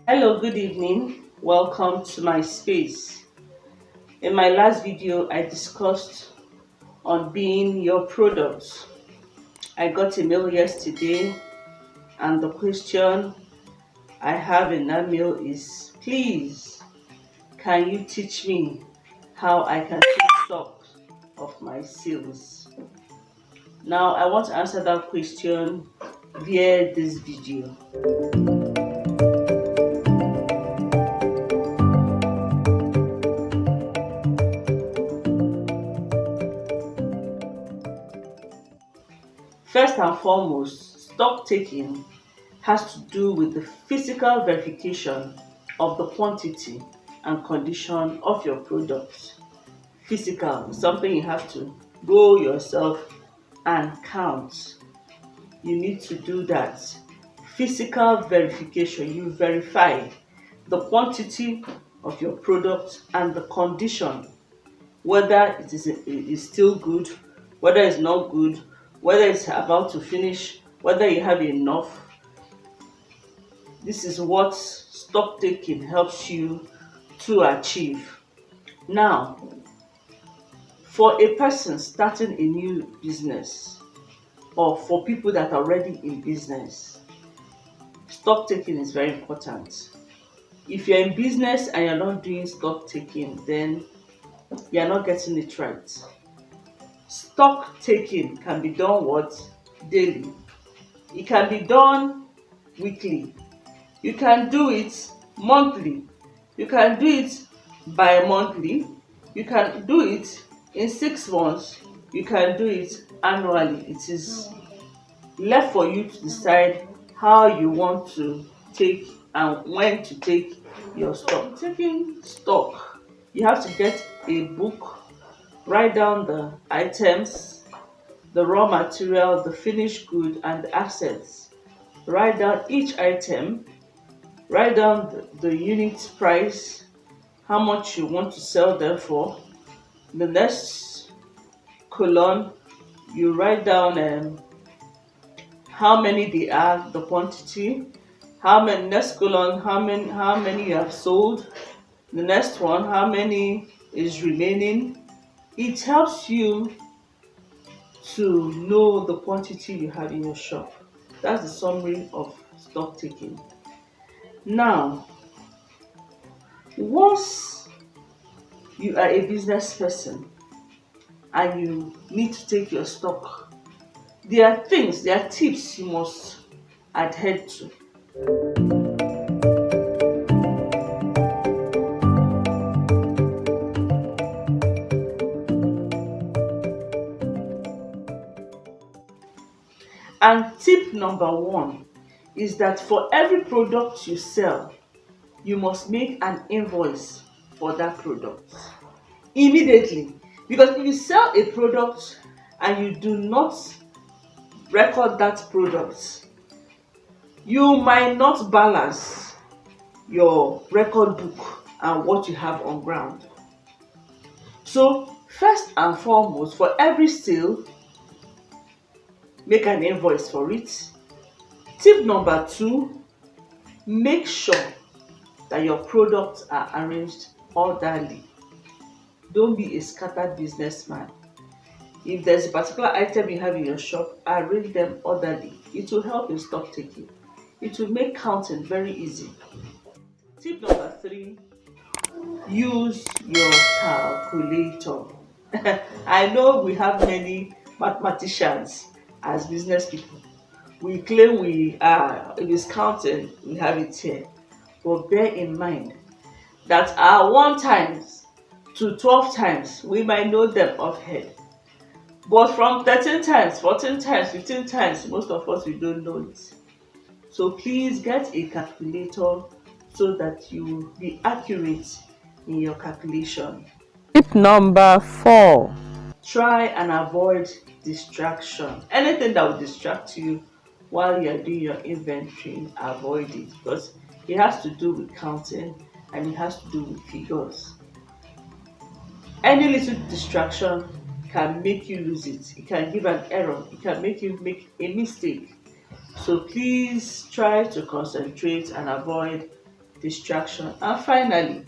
Hello, good evening. Welcome to my space. In my last video, I discussed on being your product. I got a mail yesterday, and the question I have in that mail is please, can you teach me how I can take stock of my sales? Now, I want to answer that question via this video. First and foremost, stock taking has to do with the physical verification of the quantity and condition of your product. Physical is something you have to go yourself and count. You need to do that. Physical verification, you verify the quantity of your product and the condition, whether it is still good, whether it's not good, whether it's about to finish, whether you have enough. This is what stock taking helps you to achieve. Now, for a person starting a new business or for people that are already in business, stock taking is very important. If you're in business and you're not doing stock taking, then you're not getting it right. Stock taking can be done what? Daily. It can be done weekly. You can do it monthly. You can do it bi-monthly. You can do it in 6 months. You can do it annually. It is left for you to decide how you want to take and when to take your stock. Taking stock, you have to get a book, write down the items, the raw material, the finished good, and the assets. Write down each item, write down the unit price, how much you want to sell them for. The next column, you write down how many they are, the quantity. How many, next column, how many you have sold. The next one, how many is remaining. It helps you to know the quantity you have in your shop. That's the summary of stock taking. Now, once you are a business person and you need to take your stock, there are tips you must adhere to. And tip number one is that for every product you sell, you must make an invoice for that product immediately. Because if you sell a product and you do not record that product, you might not balance your record book and what you have on ground. So first and foremost, for every sale, make an invoice for it. Tip number two, make sure that your products are arranged orderly. Don't be a scattered businessman. If there's a particular item you have in your shop, arrange them orderly. It will help in stock taking. It will make counting very easy. Tip number three, use your calculator. I know we have many mathematicians as business people. We claim we are, if it's counting, we have it here. But bear in mind that our 1 times to 12 times, we might know them offhand. But from 13 times, 14 times, 15 times, most of us, we don't know it. So please get a calculator so that you will be accurate in your calculation. Tip number 4. Try and avoid distraction. Anything that will distract you while you are doing your inventory, avoid it, because it has to do with counting and it has to do with figures. Any little distraction can make you lose it. It can give an error. It can make you make a mistake. So please try to concentrate and avoid distraction. And finally,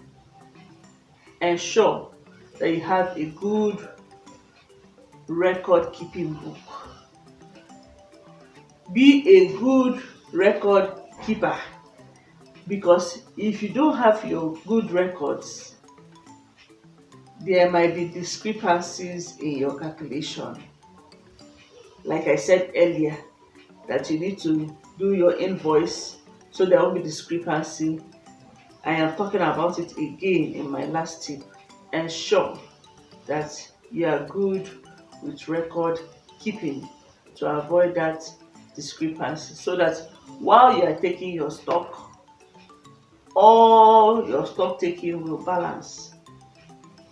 ensure that you have a good record keeping book. Be a good record keeper, because if you don't have your good records, there might be discrepancies in your calculation. Like I said earlier, that you need to do your invoice so there won't be discrepancy. I am talking about it again in my last tip. Ensure that you are good with record keeping to avoid that discrepancy, so that while you are taking your stock, all your stock taking will balance.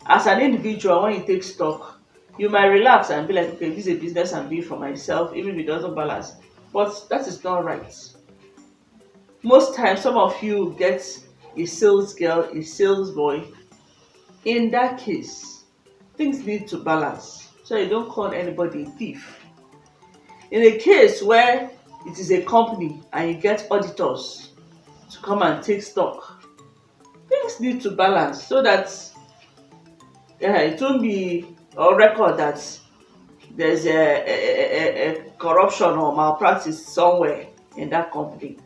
As an individual, when you take stock, you might relax and be like, okay, this is a business I'm doing for myself, even if it doesn't balance. But that is not right. Most times, some of you get a sales girl, a sales boy. In that case, things need to balance, so you don't call anybody a thief. In a case where it is a company and you get auditors to come and take stock, things need to balance, so that it won't be a record that there's a corruption or malpractice somewhere in that company.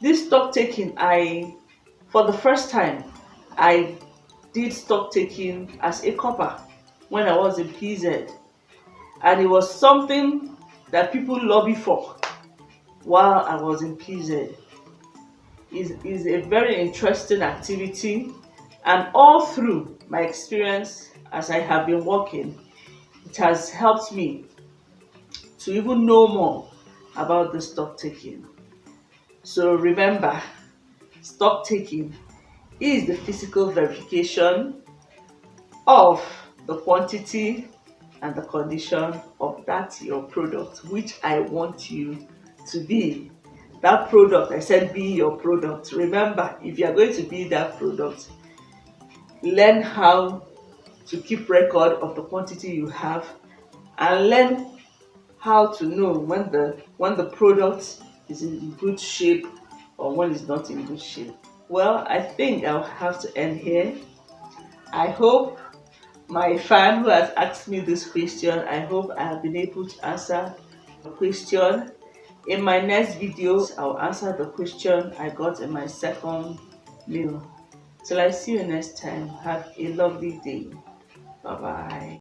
This stock taking, for the first time, I did stock taking as a copper when I was in PZ, and it was something that people lobby for while I was in PZ. Is a very interesting activity, and all through my experience as I have been working, it has helped me to even know more about the stock taking. So remember, stock taking is the physical verification of the quantity and the condition of that your product, which I want you to be. That product, I said be your product. Remember, if you are going to be that product, learn how to keep record of the quantity you have, and learn how to know when the product is in good shape or when it's not in good shape. Well, I think I'll have to end here. I hope my fan who has asked me this question, I hope I have been able to answer the question. In my next video, I'll answer the question I got in my second mail. Till I see you next time, have a lovely day. Bye bye.